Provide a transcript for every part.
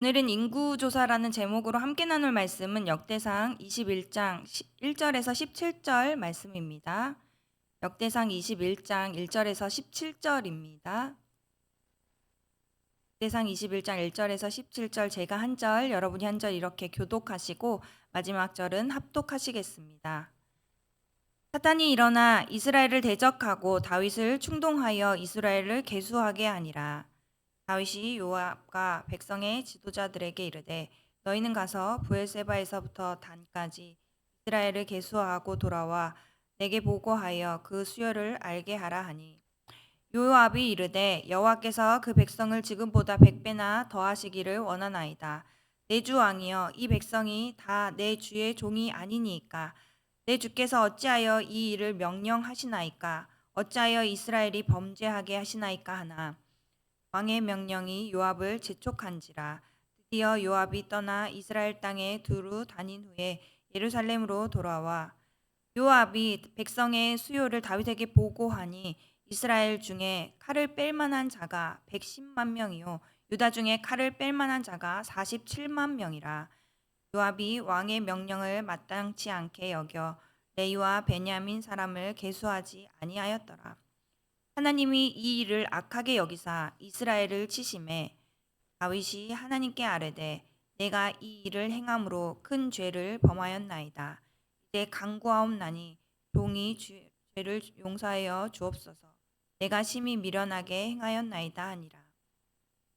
오늘은 인구조사라는 제목으로 함께 나눌 말씀은 역대상 21장 1절에서 17절 말씀입니다. 역대상 21장 1절에서 17절입니다. 역대상 21장 1절에서 17절 제가 한 절, 여러분이 한 절 이렇게 교독하시고 마지막 절은 합독하시겠습니다. 사탄이 일어나 이스라엘을 대적하고 다윗을 충동하여 이스라엘을 계수하게 하니라. 다윗이 요압과 백성의 지도자들에게 이르되 너희는 가서 브엘세바에서부터 단까지 이스라엘을 계수하고 돌아와 내게 보고하여 그 수요를 알게 하라 하니 요압이 이르되 여호와께서 그 백성을 지금보다 100배나 더하시기를 원하나이다. 내 주 왕이여 이 백성이 다 내 주의 종이 아니니이까 내 주께서 어찌하여 이 일을 명령하시나이까 어찌하여 이스라엘이 범죄하게 하시나이까 하나 왕의 명령이 요압을 재촉한지라. 드디어 요압이 떠나 이스라엘 땅에 두루 다닌 후에 예루살렘으로 돌아와 요압이 백성의 수요를 다윗에게 보고하니 이스라엘 중에 칼을 뺄 만한 자가 110만 명이요 유다 중에 칼을 뺄 만한 자가 47만 명이라. 요압이 왕의 명령을 마땅치 않게 여겨 레위와 베냐민 사람을 계수하지 아니하였더라. 하나님이 이 일을 악하게 여기사 이스라엘을 치심해 다윗이 하나님께 아뢰되 내가 이 일을 행함으로 큰 죄를 범하였나이다. 이제 간구하옵나니 종이 죄를 용서하여 주옵소서. 내가 심히 미련하게 행하였나이다 하니라.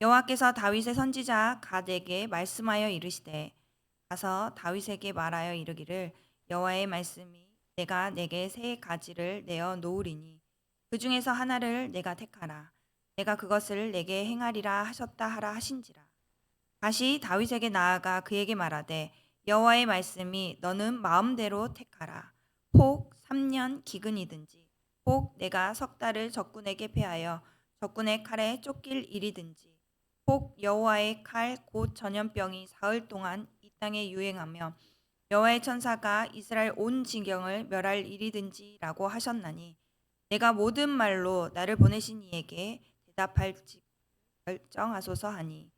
여호와께서 다윗의 선지자 갓에게 말씀하여 이르시되 가서 다윗에게 말하여 이르기를 여호와의 말씀이 내가 내게 새 가지를 내어 놓으리니 그 중에서 하나를 내가 택하라. 내가 그것을 내게 행하리라 하셨다 하라 하신지라. 다시 다윗에게 나아가 그에게 말하되 여호와의 말씀이 너는 마음대로 택하라. 혹 3년 기근이든지 혹 내가 석 달을 적군에게 패하여 적군의 칼에 쫓길 일이든지 혹 여호와의 칼 곧 전염병이 사흘 동안 이 땅에 유행하며 여호와의 천사가 이스라엘 온 진경을 멸할 일이든지라고 하셨나니 내가 모든 말로 나를 보내신 이에게 대답할지 결정하소서 하니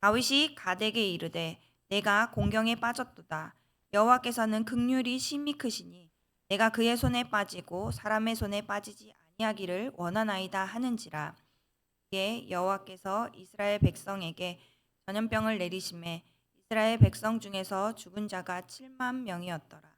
다윗이 갓에게 이르되 내가 공경에 빠졌도다. 여호와께서는 긍휼이 심히 크시니 내가 그의 손에 빠지고 사람의 손에 빠지지 아니하기를 원하나이다 하는지라. 이에 여호와께서 이스라엘 백성에게 전염병을 내리심에 이스라엘 백성 중에서 죽은 자가 7만 명이었더라.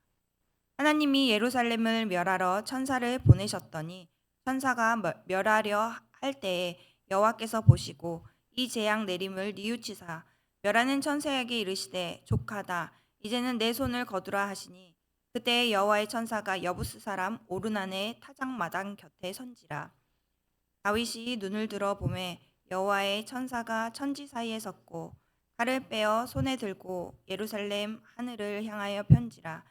하나님이 예루살렘을 멸하러 천사를 보내셨더니 천사가 멸하려 할 때에 여호와께서 보시고 이 재앙 내림을 뉘우치사 멸하는 천사에게 이르시되 족하다 이제는 내 손을 거두라 하시니 그때 여호와의 천사가 여부스 사람 오르난의 타작마당 곁에 선지라. 다윗이 눈을 들어 보매 여호와의 천사가 천지 사이에 섰고 칼을 빼어 손에 들고 예루살렘 하늘을 향하여 편지라.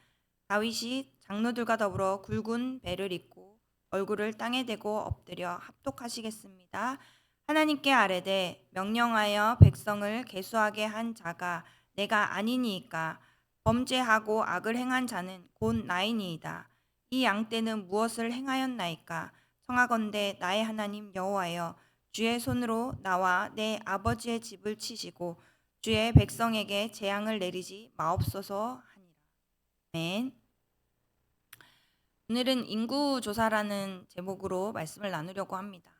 다윗이 장로들과 더불어 굵은 배를 입고 얼굴을 땅에 대고 엎드려 합독하시겠습니다. 하나님께 아뢰되 명령하여 백성을 계수하게 한 자가 내가 아니니이까 범죄하고 악을 행한 자는 곧 나이니이다. 이 양떼는 무엇을 행하였나이까? 청하건대 나의 하나님 여호와여 주의 손으로 나와 내 아버지의 집을 치시고 주의 백성에게 재앙을 내리지 마옵소서 하니라. 아멘. 오늘은 인구조사라는 제목으로 말씀을 나누려고 합니다.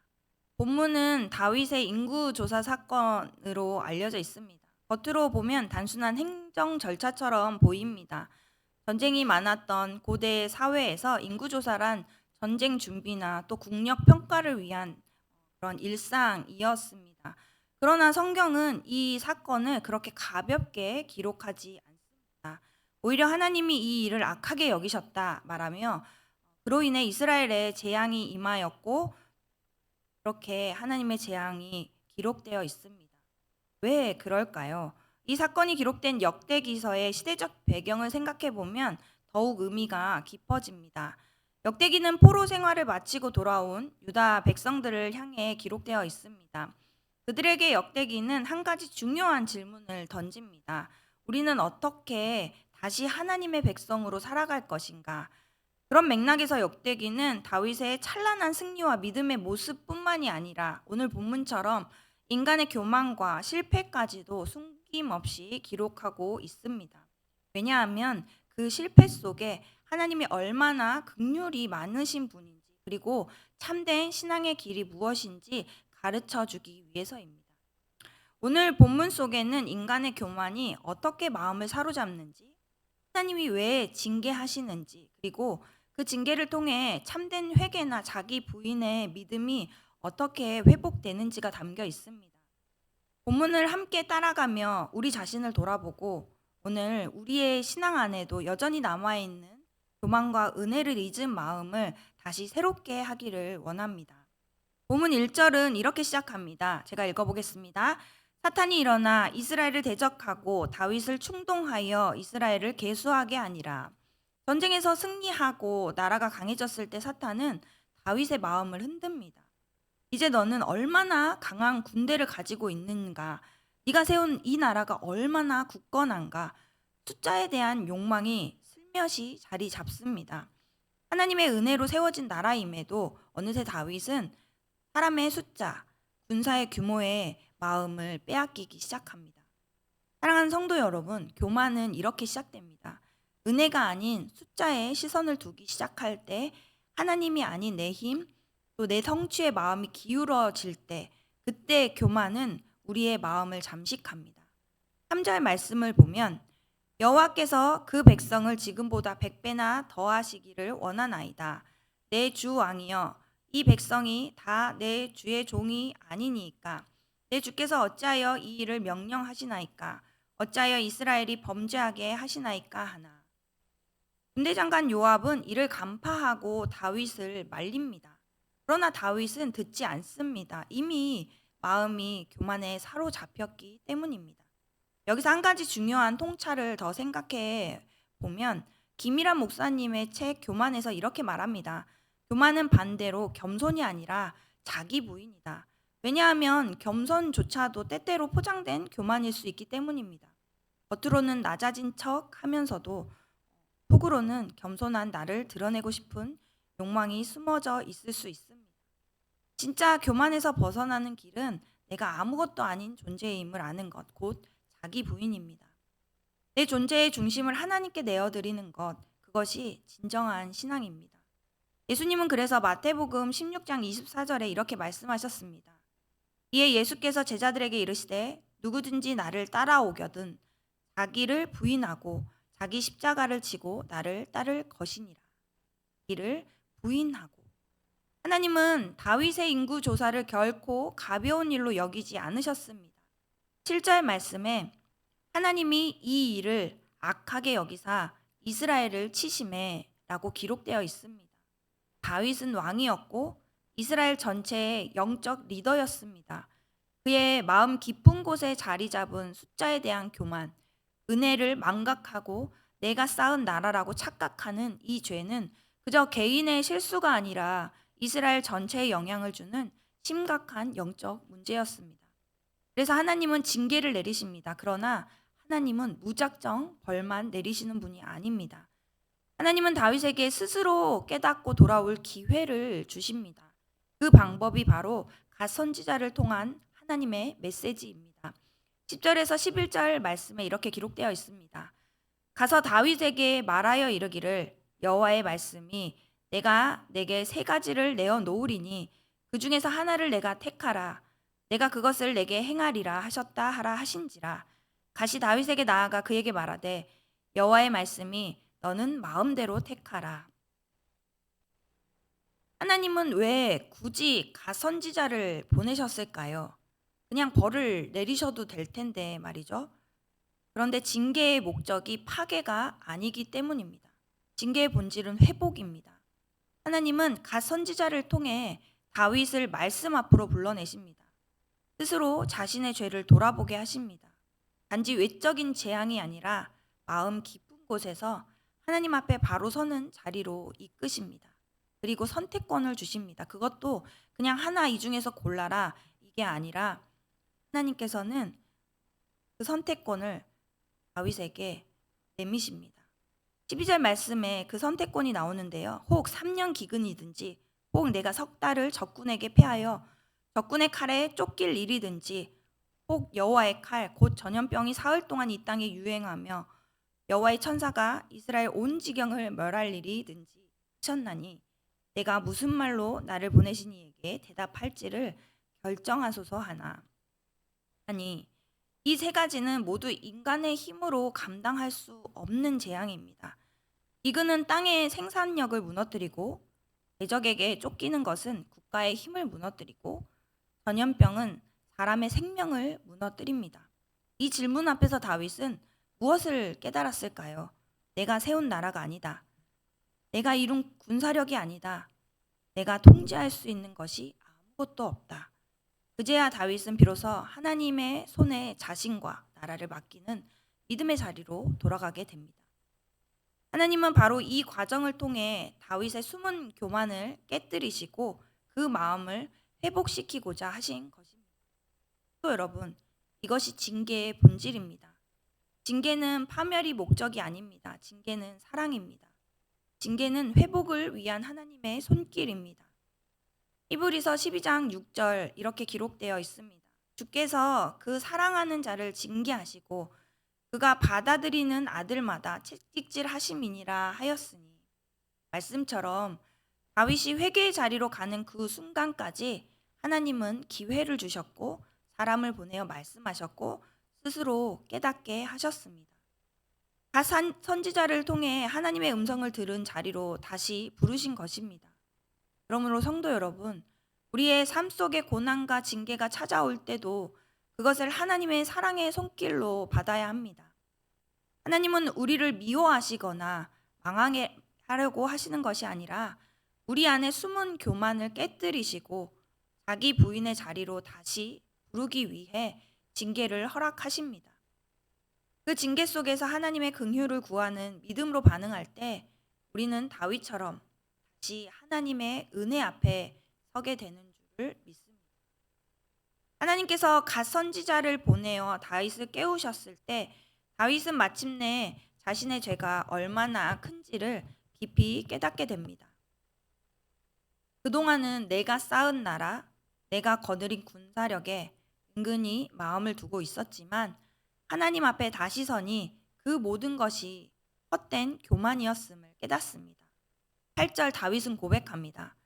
본문은 다윗의 인구조사 사건으로 알려져 있습니다. 겉으로 보면 단순한 행정 절차처럼 보입니다. 전쟁이 많았던 고대 사회에서 인구조사란 전쟁 준비나 또 국력 평가를 위한 그런 일상이었습니다. 그러나 성경은 이 사건을 그렇게 가볍게 기록하지 않습니다. 오히려 하나님이 이 일을 악하게 여기셨다 말하며 그로 인해 이스라엘에 재앙이 임하였고 그렇게 하나님의 재앙이 기록되어 있습니다. 왜 그럴까요? 이 사건이 기록된 역대기서의 시대적 배경을 생각해 보면 더욱 의미가 깊어집니다. 역대기는 포로 생활을 마치고 돌아온 유다 백성들을 향해 기록되어 있습니다. 그들에게 역대기는 한 가지 중요한 질문을 던집니다. 우리는 어떻게 다시 하나님의 백성으로 살아갈 것인가? 그런 맥락에서 역대기는 다윗의 찬란한 승리와 믿음의 모습뿐만이 아니라 오늘 본문처럼 인간의 교만과 실패까지도 숨김없이 기록하고 있습니다. 왜냐하면 그 실패 속에 하나님이 얼마나 긍휼이 많으신 분인지 그리고 참된 신앙의 길이 무엇인지 가르쳐 주기 위해서입니다. 오늘 본문 속에는 인간의 교만이 어떻게 마음을 사로잡는지, 하나님이 왜 징계하시는지, 그리고 그 징계를 통해 참된 회개나 자기 부인의 믿음이 어떻게 회복되는지가 담겨 있습니다. 본문을 함께 따라가며 우리 자신을 돌아보고 오늘 우리의 신앙 안에도 여전히 남아있는 교만과 은혜를 잊은 마음을 다시 새롭게 하기를 원합니다. 본문 1절은 이렇게 시작합니다. 제가 읽어보겠습니다. 사탄이 일어나 이스라엘을 대적하고 다윗을 충동하여 이스라엘을 계수하게 하니라. 전쟁에서 승리하고 나라가 강해졌을 때 사탄은 다윗의 마음을 흔듭니다. 이제 너는 얼마나 강한 군대를 가지고 있는가? 네가 세운 이 나라가 얼마나 굳건한가? 숫자에 대한 욕망이 슬며시 자리 잡습니다. 하나님의 은혜로 세워진 나라임에도 어느새 다윗은 사람의 숫자, 군사의 규모에 마음을 빼앗기기 시작합니다. 사랑하는 성도 여러분, 교만은 이렇게 시작됩니다. 은혜가 아닌 숫자에 시선을 두기 시작할 때 하나님이 아닌 내 힘, 또 내 성취의 마음이 기울어질 때 그때 교만은 우리의 마음을 잠식합니다. 3절 말씀을 보면 여호와께서 그 백성을 지금보다 100배나 더하시기를 원하나이다. 내 주 왕이여 이 백성이 다 내 주의 종이 아니니까 내 주께서 어찌하여 이 일을 명령하시나이까 어찌하여 이스라엘이 범죄하게 하시나이까 하나. 군대장관 요압은 이를 간파하고 다윗을 말립니다. 그러나 다윗은 듣지 않습니다. 이미 마음이 교만에 사로잡혔기 때문입니다. 여기서 한 가지 중요한 통찰을 더 생각해 보면 김일환 목사님의 책 교만에서 이렇게 말합니다. 교만은 반대로 겸손이 아니라 자기 부인이다. 왜냐하면 겸손조차도 때때로 포장된 교만일 수 있기 때문입니다. 겉으로는 낮아진 척 하면서도 속으로는 겸손한 나를 드러내고 싶은 욕망이 숨어져 있을 수 있습니다. 진짜 교만에서 벗어나는 길은 내가 아무것도 아닌 존재임을 아는 것, 곧 자기 부인입니다. 내 존재의 중심을 하나님께 내어드리는 것, 그것이 진정한 신앙입니다. 예수님은 그래서 마태복음 16장 24절에 이렇게 말씀하셨습니다. 이에 예수께서 제자들에게 이르시되 누구든지 나를 따라오거든 자기를 부인하고 자기 십자가를 지고 나를 따를 것이니라. 이를 부인하고. 하나님은 다윗의 인구 조사를 결코 가벼운 일로 여기지 않으셨습니다. 7절 말씀에 하나님이 이 일을 악하게 여기사 이스라엘을 치심해 라고 기록되어 있습니다. 다윗은 왕이었고 이스라엘 전체의 영적 리더였습니다. 그의 마음 깊은 곳에 자리 잡은 숫자에 대한 교만, 은혜를 망각하고 내가 쌓은 나라라고 착각하는 이 죄는 그저 개인의 실수가 아니라 이스라엘 전체에 영향을 주는 심각한 영적 문제였습니다. 그래서 하나님은 징계를 내리십니다. 그러나 하나님은 무작정 벌만 내리시는 분이 아닙니다. 하나님은 다윗에게 스스로 깨닫고 돌아올 기회를 주십니다. 그 방법이 바로 갓 선지자를 통한 하나님의 메시지입니다. 10절에서 11절 말씀에 이렇게 기록되어 있습니다. 가서 다윗에게 말하여 이르기를 여호와의 말씀이 내가 내게 세 가지를 내어 놓으리니 그 중에서 하나를 내가 택하라. 내가 그것을 내게 행하리라 하셨다 하라 하신지라. 가시 다윗에게 나아가 그에게 말하되 여호와의 말씀이 너는 마음대로 택하라. 하나님은 왜 굳이 가선지자를 보내셨을까요? 그냥 벌을 내리셔도 될 텐데 말이죠. 그런데 징계의 목적이 파괴가 아니기 때문입니다. 징계의 본질은 회복입니다. 하나님은 가선지자를 통해 다윗을 말씀 앞으로 불러내십니다. 스스로 자신의 죄를 돌아보게 하십니다. 단지 외적인 재앙이 아니라 마음 깊은 곳에서 하나님 앞에 바로 서는 자리로 이끄십니다. 그리고 선택권을 주십니다. 그것도 그냥 하나 이 중에서 골라라 이게 아니라 하나님께서는 그 선택권을 다윗에게 내미십니다. 12절 말씀에 그 선택권이 나오는데요. 혹 3년 기근이든지 혹 내가 석 달을 적군에게 패하여 적군의 칼에 쫓길 일이든지 혹 여호와의 칼 곧 전염병이 사흘 동안 이 땅에 유행하며 여호와의 천사가 이스라엘 온 지경을 멸할 일이 있든지 하셨나니 내가 무슨 말로 나를 보내신 이에게 대답할지를 결정하소서 하나. 아니 이 세 가지는 모두 인간의 힘으로 감당할 수 없는 재앙입니다. 기근은 땅의 생산력을 무너뜨리고 대적에게 쫓기는 것은 국가의 힘을 무너뜨리고 전염병은 사람의 생명을 무너뜨립니다. 이 질문 앞에서 다윗은 무엇을 깨달았을까요? 내가 세운 나라가 아니다. 내가 이룬 군사력이 아니다. 내가 통제할 수 있는 것이 아무것도 없다. 그제야 다윗은 비로소 하나님의 손에 자신과 나라를 맡기는 믿음의 자리로 돌아가게 됩니다. 하나님은 바로 이 과정을 통해 다윗의 숨은 교만을 깨뜨리시고 그 마음을 회복시키고자 하신 것입니다. 또 여러분, 이것이 징계의 본질입니다. 징계는 파멸이 목적이 아닙니다. 징계는 사랑입니다. 징계는 회복을 위한 하나님의 손길입니다. 히브리서 12장 6절 이렇게 기록되어 있습니다. 주께서 그 사랑하는 자를 징계하시고 그가 받아들이는 아들마다 채찍질하심이니라 하였으니, 말씀처럼 다윗이 회개의 자리로 가는 그 순간까지 하나님은 기회를 주셨고 사람을 보내어 말씀하셨고 스스로 깨닫게 하셨습니다. 각 선지자를 통해 하나님의 음성을 들은 자리로 다시 부르신 것입니다. 그러므로 성도 여러분, 우리의 삶 속에 고난과 징계가 찾아올 때도 그것을 하나님의 사랑의 손길로 받아야 합니다. 하나님은 우리를 미워하시거나 망하게 하려고 하시는 것이 아니라 우리 안에 숨은 교만을 깨뜨리시고 자기 부인의 자리로 다시 부르기 위해 징계를 허락하십니다. 그 징계 속에서 하나님의 긍휼을 구하는 믿음으로 반응할 때 우리는 다윗처럼 다시 하나님의 은혜 앞에 서게 되는 줄을 믿습니다. 하나님께서 갓 선지자를 보내어 다윗을 깨우셨을 때 다윗은 마침내 자신의 죄가 얼마나 큰지를 깊이 깨닫게 됩니다. 그동안은 내가 쌓은 나라, 내가 거느린 군사력에 은근히 마음을 두고 있었지만 하나님 앞에 다시 서니 그 모든 것이 헛된 교만이었음을 깨닫습니다. 8절 다윗은 고백합니다.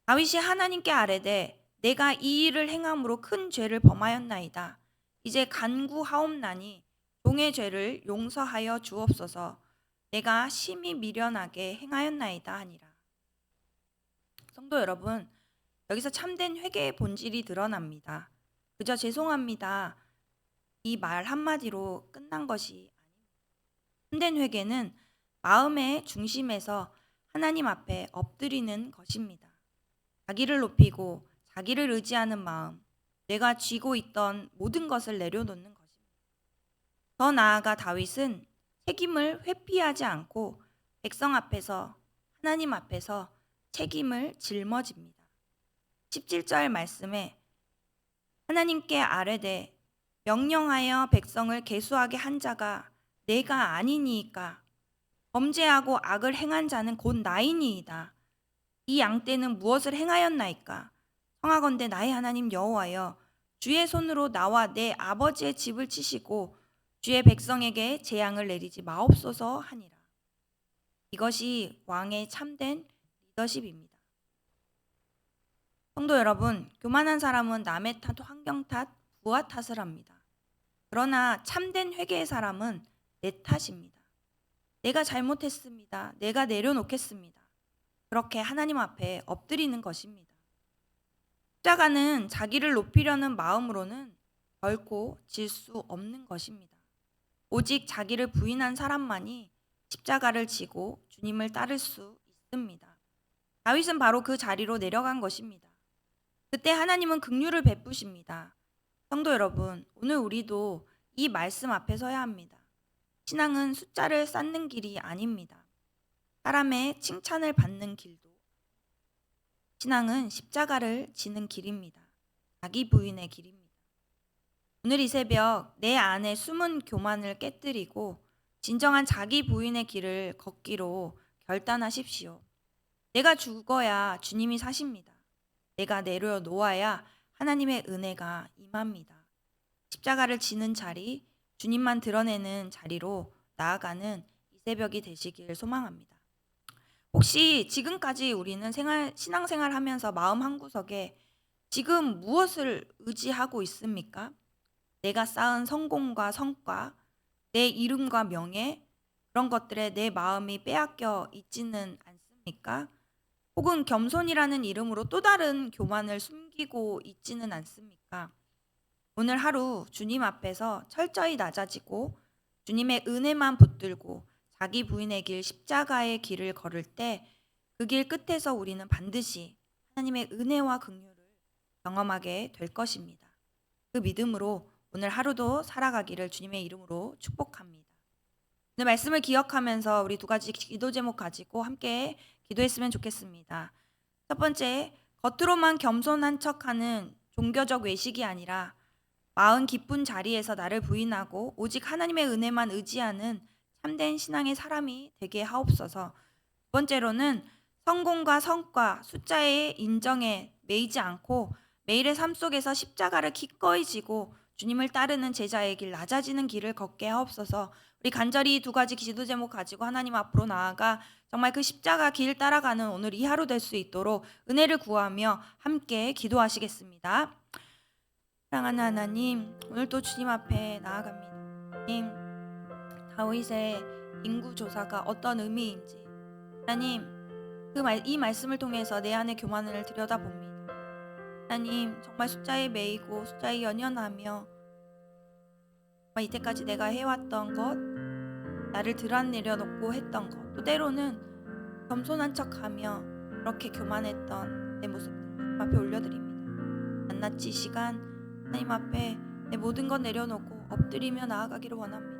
다윗이 하나님께 아뢰되 내가 이 일을 행함으로 큰 죄를 범하였나이다. 이제 간구하옵나니 종의 죄를 용서하여 주옵소서. 내가 심히 미련하게 행하였나이다 하니라. 성도 여러분, 여기서 참된 회개의 본질이 드러납니다. 그저 죄송합니다. 이 말 한마디로 끝난 것이 아닙니다. 참된 회개는 마음의 중심에서 하나님 앞에 엎드리는 것입니다. 자기를 높이고 자기를 의지하는 마음, 내가 쥐고 있던 모든 것을 내려놓는 것입니다. 더 나아가 다윗은 책임을 회피하지 않고 백성 앞에서 하나님 앞에서 책임을 짊어집니다. 17절 말씀에 하나님께 아뢰되 명령하여 백성을 계수하게 한 자가 내가 아니니이까 범죄하고 악을 행한 자는 곧 나이니이다. 이 양떼는 무엇을 행하였나이까? 청하건대 나의 하나님 여호와여 주의 손으로 나와 내 아버지의 집을 치시고 주의 백성에게 재앙을 내리지 마옵소서 하니라. 이것이 왕의 참된 리더십입니다. 성도 여러분, 교만한 사람은 남의 탓, 환경 탓, 부하 탓을 합니다. 그러나 참된 회개의 사람은 내 탓입니다. 내가 잘못했습니다. 내가 내려놓겠습니다. 그렇게 하나님 앞에 엎드리는 것입니다. 십자가는 자기를 높이려는 마음으로는 결코 질 수 없는 것입니다. 오직 자기를 부인한 사람만이 십자가를 지고 주님을 따를 수 있습니다. 다윗은 바로 그 자리로 내려간 것입니다. 그때 하나님은 긍휼을 베푸십니다. 성도 여러분, 오늘 우리도 이 말씀 앞에 서야 합니다. 신앙은 숫자를 쌓는 길이 아닙니다. 사람의 칭찬을 받는 길도. 신앙은 십자가를 지는 길입니다. 자기 부인의 길입니다. 오늘 이 새벽 내 안에 숨은 교만을 깨뜨리고 진정한 자기 부인의 길을 걷기로 결단하십시오. 내가 죽어야 주님이 사십니다. 내가 내려놓아야 하나님의 은혜가 임합니다. 십자가를 지는 자리, 주님만 드러내는 자리로 나아가는 이 새벽이 되시길 소망합니다. 혹시 지금까지 우리는 신앙생활 하면서 마음 한구석에 지금 무엇을 의지하고 있습니까? 내가 쌓은 성공과 성과, 내 이름과 명예, 그런 것들에 내 마음이 빼앗겨 있지는 않습니까? 혹은 겸손이라는 이름으로 또 다른 교만을 숨기고 있지는 않습니까? 오늘 하루 주님 앞에서 철저히 낮아지고 주님의 은혜만 붙들고 자기 부인의 길, 십자가의 길을 걸을 때 그 길 끝에서 우리는 반드시 하나님의 은혜와 긍휼을 경험하게 될 것입니다. 그 믿음으로 오늘 하루도 살아가기를 주님의 이름으로 축복합니다. 오늘 말씀을 기억하면서 우리 두 가지 기도 제목 가지고 함께 기도했으면 좋겠습니다. 첫 번째, 겉으로만 겸손한 척하는 종교적 외식이 아니라 마음 깊은 자리에서 나를 부인하고 오직 하나님의 은혜만 의지하는 참된 신앙의 사람이 되게 하옵소서. 두 번째로는 성공과 성과, 숫자의 인정에 매이지 않고 매일의 삶 속에서 십자가를 기꺼이 지고 주님을 따르는 제자의 길, 낮아지는 길을 걷게 하옵소서. 우리 간절히 두 가지 기도 제목 가지고 하나님 앞으로 나아가 정말 그 십자가 길 따라가는 오늘 이 하루 될 수 있도록 은혜를 구하며 함께 기도하시겠습니다. 사랑하는 하나님, 오늘도 주님 앞에 나아갑니다. 하나님, 다윗의 인구 조사가 어떤 의미인지 하나님, 이 말씀을 통해서 내 안의 교만을 들여다봅니다. 하나님, 정말 숫자에 매이고 숫자에 연연하며 정말 이때까지 내가 해왔던 것, 나를 드러내려놓고 했던 것, 또 때로는 겸손한 척하며 그렇게 교만했던 내 모습들 하나님 앞에 올려드립니다. 낱낱이 이 시간 하나님 앞에 내 모든 것 내려놓고 엎드리며 나아가기를 원합니다.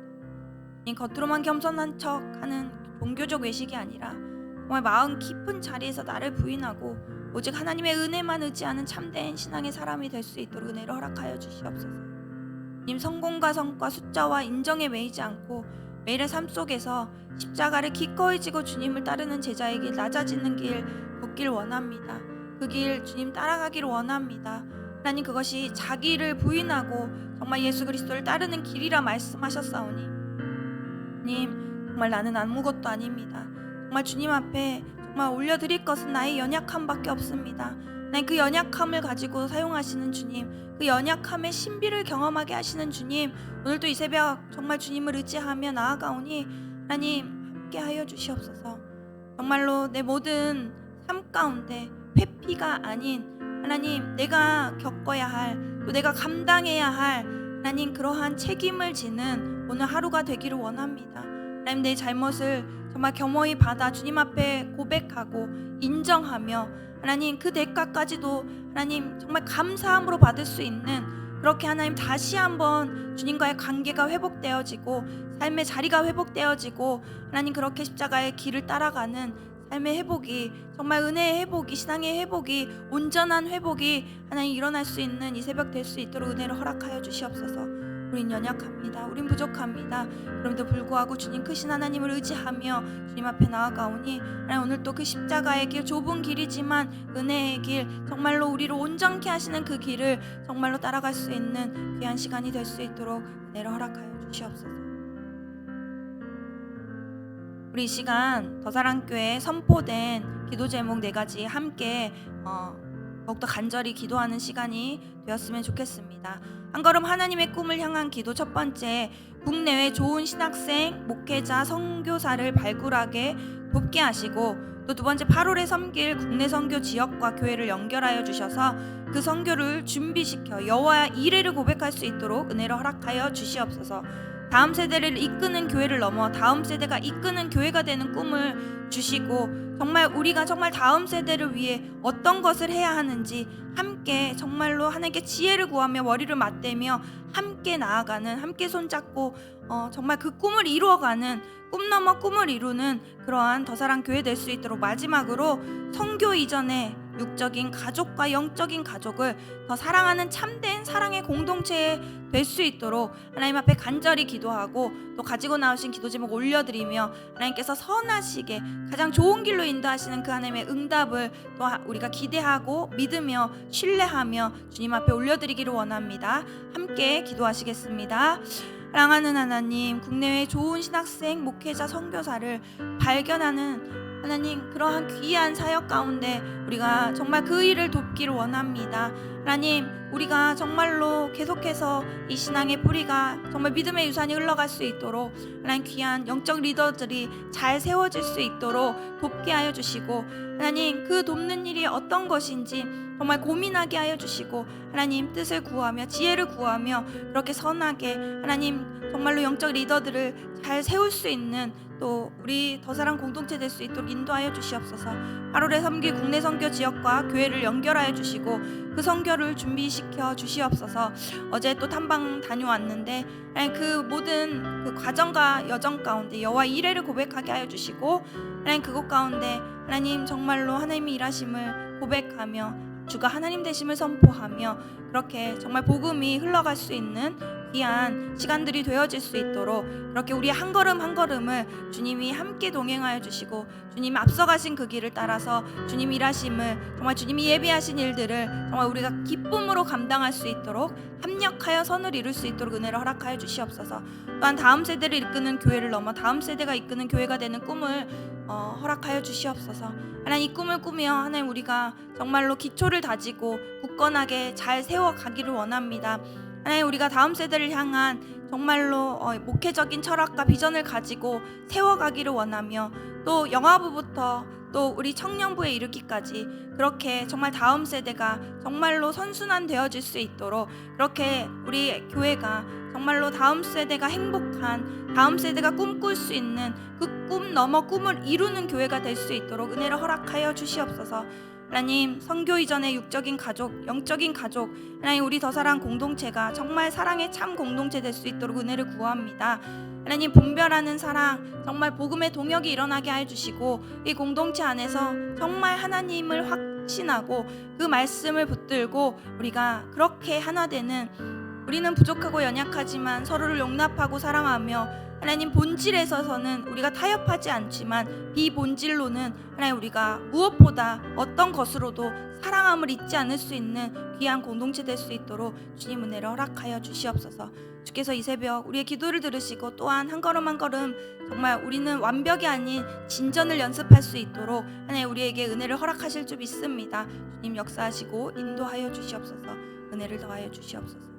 겉으로만 겸손한 척하는 종교적 외식이 아니라 정말 마음 깊은 자리에서 나를 부인하고 오직 하나님의 은혜만 의지하는 참된 신앙의 사람이 될 수 있도록 은혜를 허락하여 주시옵소서. 님, 성공과 성과, 숫자와 인정에 매이지 않고 매일의 삶 속에서 십자가를 기꺼이 지고 주님을 따르는 제자의 길, 낮아지는 길 걷길 원합니다. 그 길 주님 따라가기를 원합니다. 하나님, 그것이 자기를 부인하고 정말 예수 그리스도를 따르는 길이라 말씀하셨사오니 주님, 정말 나는 아무것도 아닙니다. 정말 주님 앞에 정말 올려드릴 것은 나의 연약함밖에 없습니다. 난 그 연약함을 가지고 사용하시는 주님, 그 연약함의 신비를 경험하게 하시는 주님, 오늘도 이 새벽 정말 주님을 의지하며 나아가오니 하나님 함께 하여 주시옵소서. 정말로 내 모든 삶 가운데 회피가 아닌 하나님, 내가 겪어야 할, 또 내가 감당해야 할 하나님 그러한 책임을 지는 오늘 하루가 되기를 원합니다. 하나님, 내 잘못을 정말 겸허히 받아 주님 앞에 고백하고 인정하며 하나님 그 대가까지도 하나님 정말 감사함으로 받을 수 있는, 그렇게 하나님 다시 한번 주님과의 관계가 회복되어지고 삶의 자리가 회복되어지고 하나님 그렇게 십자가의 길을 따라가는 삶의 회복이, 정말 은혜의 회복이, 신앙의 회복이, 온전한 회복이 하나님 일어날 수 있는 이 새벽 될 수 있도록 은혜를 허락하여 주시옵소서. 우린 연약합니다. 우린 부족합니다. 그럼에도 불구하고 주님 크신 하나님을 의지하며 주님 앞에 나아가오니 하나님, 오늘 또 그 십자가의 길, 좁은 길이지만 은혜의 길, 정말로 우리를 온전케 하시는 그 길을 정말로 따라갈 수 있는 귀한 시간이 될 수 있도록 은혜를 허락하여 주시옵소서. 우리 이 시간 더사랑교회 선포된 기도 제목 4가지 함께 더욱더 간절히 기도하는 시간이 되었으면 좋겠습니다. 한 걸음 하나님의 꿈을 향한 기도. 첫 번째, 국내외 좋은 신학생, 목회자, 선교사를 발굴하게 돕게 하시고, 또 두 번째, 8월에 섬길 국내 선교 지역과 교회를 연결하여 주셔서 그 선교를 준비시켜 여호와의 이레를 고백할 수 있도록 은혜를 허락하여 주시옵소서. 다음 세대를 이끄는 교회를 넘어 다음 세대가 이끄는 교회가 되는 꿈을 주시고, 정말 우리가 정말 다음 세대를 위해 어떤 것을 해야 하는지 함께 정말로 하나님께 지혜를 구하며 머리를 맞대며 함께 나아가는, 함께 손잡고 정말 그 꿈을 이루어가는, 꿈 넘어 꿈을 이루는 그러한 더사랑 교회 될 수 있도록, 마지막으로 선교 이전에 육적인 가족과 영적인 가족을 더 사랑하는 참된 사랑의 공동체에 될 수 있도록 하나님 앞에 간절히 기도하고 또 가지고 나오신 기도 제목 올려드리며 하나님께서 선하시게 가장 좋은 길로 인도하시는 그 하나님의 응답을 또 우리가 기대하고 믿으며 신뢰하며 주님 앞에 올려드리기를 원합니다. 함께 기도하시겠습니다. 사랑하는 하나님, 국내외 좋은 신학생, 목회자, 선교사를 발견하는 하나님, 그러한 귀한 사역 가운데 우리가 정말 그 일을 돕기를 원합니다. 하나님, 우리가 정말로 계속해서 이 신앙의 뿌리가 정말 믿음의 유산이 흘러갈 수 있도록 하나님, 귀한 영적 리더들이 잘 세워질 수 있도록 돕게 하여 주시고, 하나님, 그 돕는 일이 어떤 것인지 정말 고민하게 하여 주시고, 하나님 뜻을 구하며 지혜를 구하며 그렇게 선하게 하나님 정말로 영적 리더들을 잘 세울 수 있는 또 우리 더 사랑 공동체 될 수 있도록 인도하여 주시옵소서. 8월에 섬길 국내 선교 지역과 교회를 연결하여 주시고 그 선교를 준비시켜 주시옵소서. 어제 또 탐방 다녀왔는데 하나님, 그 모든 그 과정과 여정 가운데 여호와 이레를 고백하게 하여 주시고, 하나님 그곳 가운데 하나님 정말로 하나님의 일하심을 고백하며 주가 하나님 되심을 선포하며 그렇게 정말 복음이 흘러갈 수 있는 귀한 시간들이 되어질 수 있도록 그렇게 우리 한 걸음 한 걸음을 주님이 함께 동행하여 주시고 주님이 앞서가신 그 길을 따라서 주님 일하심을 정말 주님이 예비하신 일들을 정말 우리가 기쁨으로 감당할 수 있도록 합력하여 선을 이룰 수 있도록 은혜를 허락하여 주시옵소서. 또한 다음 세대를 이끄는 교회를 넘어 다음 세대가 이끄는 교회가 되는 꿈을 허락하여 주시옵소서. 하나님, 이 꿈을 꾸며 하나님 우리가 정말로 기초를 다지고 굳건하게 잘 세워가기를 원합니다. 하나님, 우리가 다음 세대를 향한 정말로 목회적인 철학과 비전을 가지고 세워가기를 원하며 또 영화부부터 또 우리 청년부에 이르기까지 그렇게 정말 다음 세대가 정말로 선순환 되어질 수 있도록 그렇게 우리 교회가 정말로 다음 세대가 행복한 다음 세대가 꿈꿀 수 있는 그 꿈 넘어 꿈을 이루는 교회가 될 수 있도록 은혜를 허락하여 주시옵소서. 하나님, 선교 이전의 육적인 가족, 영적인 가족, 하나님 우리 더 사랑 공동체가 정말 사랑의 참 공동체 될 수 있도록 은혜를 구합니다. 하나님, 분별하는 사랑, 정말 복음의 동역이 일어나게 해주시고 이 공동체 안에서 정말 하나님을 확신하고 그 말씀을 붙들고 우리가 그렇게 하나 되는, 우리는 부족하고 연약하지만 서로를 용납하고 사랑하며 하나님 본질에 있어서는 우리가 타협하지 않지만 비본질로는 하나님 우리가 무엇보다 어떤 것으로도 사랑함을 잊지 않을 수 있는 귀한 공동체 될 수 있도록 주님 은혜를 허락하여 주시옵소서. 주께서 이 새벽 우리의 기도를 들으시고 또한 한 걸음 한 걸음 정말 우리는 완벽이 아닌 진전을 연습할 수 있도록 하나님 우리에게 은혜를 허락하실 줄 믿습니다. 주님 역사하시고 인도하여 주시옵소서. 은혜를 더하여 주시옵소서.